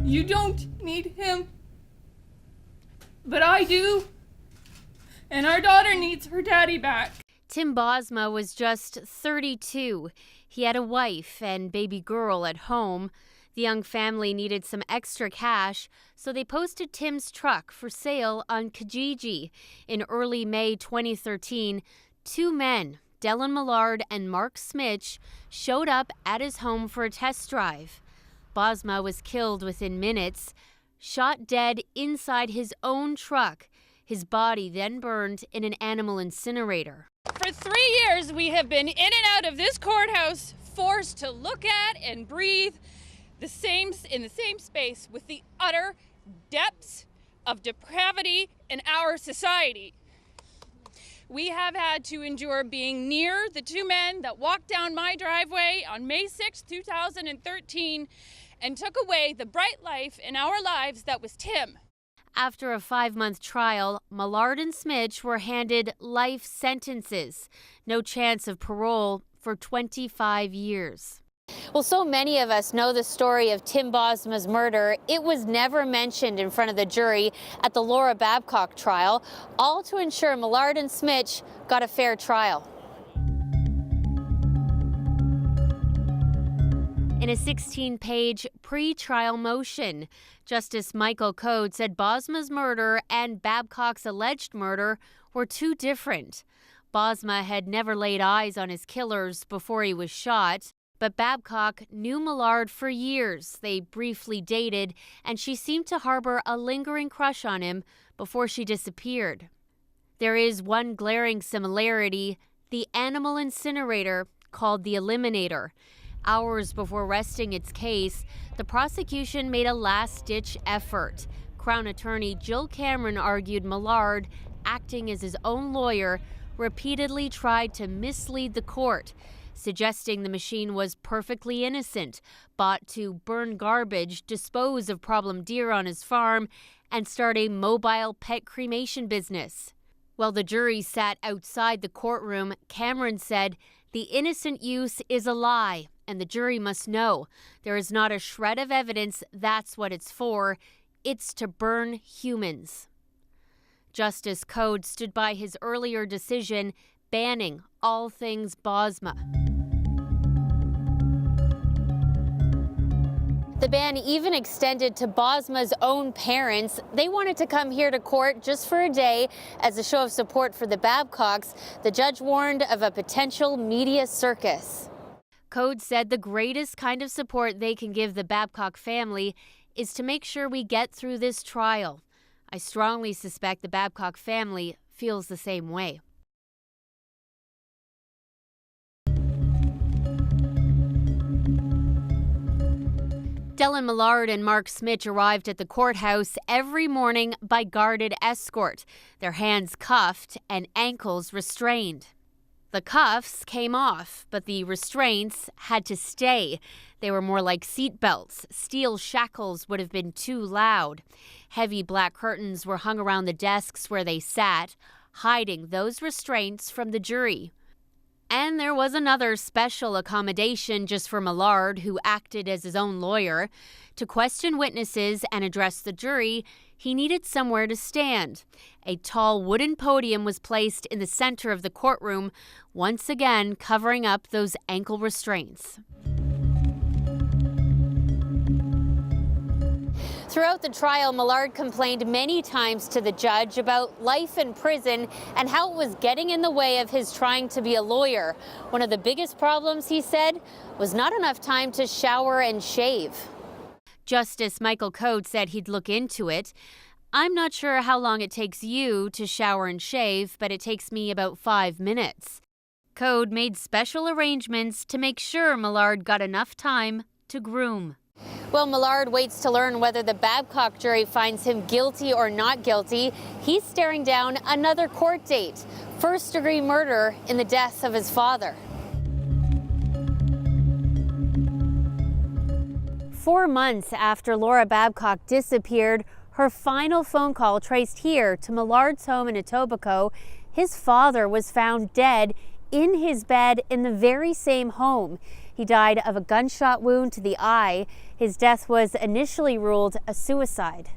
You don't need him, but I do. And our daughter needs her daddy back. Tim Bosma was just 32. He had a wife and baby girl at home. The young family needed some extra cash, so they posted Tim's truck for sale on Kijiji. In early May 2013, two men, Dylan Millard and Mark Smitch, showed up at his home for a test drive. Bosma was killed within minutes, shot dead inside his own truck. His body then burned in an animal incinerator. For 3 years, we have been in and out of this courthouse, forced to look at and breathe in the same space with the utter depths of depravity in our society. We have had to endure being near the two men that walked down my driveway on May 6, 2013, and took away the bright life in our lives that was Tim. After a 5-month trial, Millard and Smitch were handed life sentences. No chance of parole for 25 years. Well, so many of us know the story of Tim Bosma's murder. It was never mentioned in front of the jury at the Laura Babcock trial, all to ensure Millard and Smitch got a fair trial. In a 16-page pre-trial motion, Justice Michael Code said Bosma's murder and Babcock's alleged murder were too different. Bosma had never laid eyes on his killers before he was shot, but Babcock knew Millard for years. They briefly dated, and she seemed to harbor a lingering crush on him before she disappeared. There is one glaring similarity: the animal incinerator called the Eliminator. Hours before resting its case, the prosecution made a last-ditch effort. Crown Attorney Jill Cameron argued Millard, acting as his own lawyer, repeatedly tried to mislead the court, suggesting the machine was perfectly innocent, bought to burn garbage, dispose of problem deer on his farm, and start a mobile pet cremation business. While the jury sat outside the courtroom, Cameron said, "The innocent use is a lie, and the jury must know. There is not a shred of evidence that's what it's for. It's to burn humans." Justice Code stood by his earlier decision banning all things Bosma. The ban even extended to Bosma's own parents. They wanted to come here to court just for a day as a show of support for the Babcocks. The judge warned of a potential media circus. Code said the greatest kind of support they can give the Babcock family is to make sure we get through this trial. I strongly suspect the Babcock family feels the same way. Dylan Millard and Mark Smitch arrived at the courthouse every morning by guarded escort, their hands cuffed and ankles restrained. The cuffs came off, but the restraints had to stay. They were more like seat belts. Steel shackles would have been too loud. Heavy black curtains were hung around the desks where they sat, hiding those restraints from the jury. And there was another special accommodation just for Millard, who acted as his own lawyer. To question witnesses and address the jury, he needed somewhere to stand. A tall wooden podium was placed in the center of the courtroom, once again covering up those ankle restraints. Throughout the trial, Millard complained many times to the judge about life in prison and how it was getting in the way of his trying to be a lawyer. One of the biggest problems, he said, was not enough time to shower and shave. Justice Michael Code said he'd look into it. "I'm not sure how long it takes you to shower and shave, but it takes me about 5 minutes." Code made special arrangements to make sure Millard got enough time to groom. Well, Millard waits to learn whether the Babcock jury finds him guilty or not guilty. He's staring down another court date, first-degree murder in the death of his father. 4 months after Laura Babcock disappeared, her final phone call traced here to Millard's home in Etobicoke. His father was found dead in his bed in the very same home. He died of a gunshot wound to the eye. His death was initially ruled a suicide.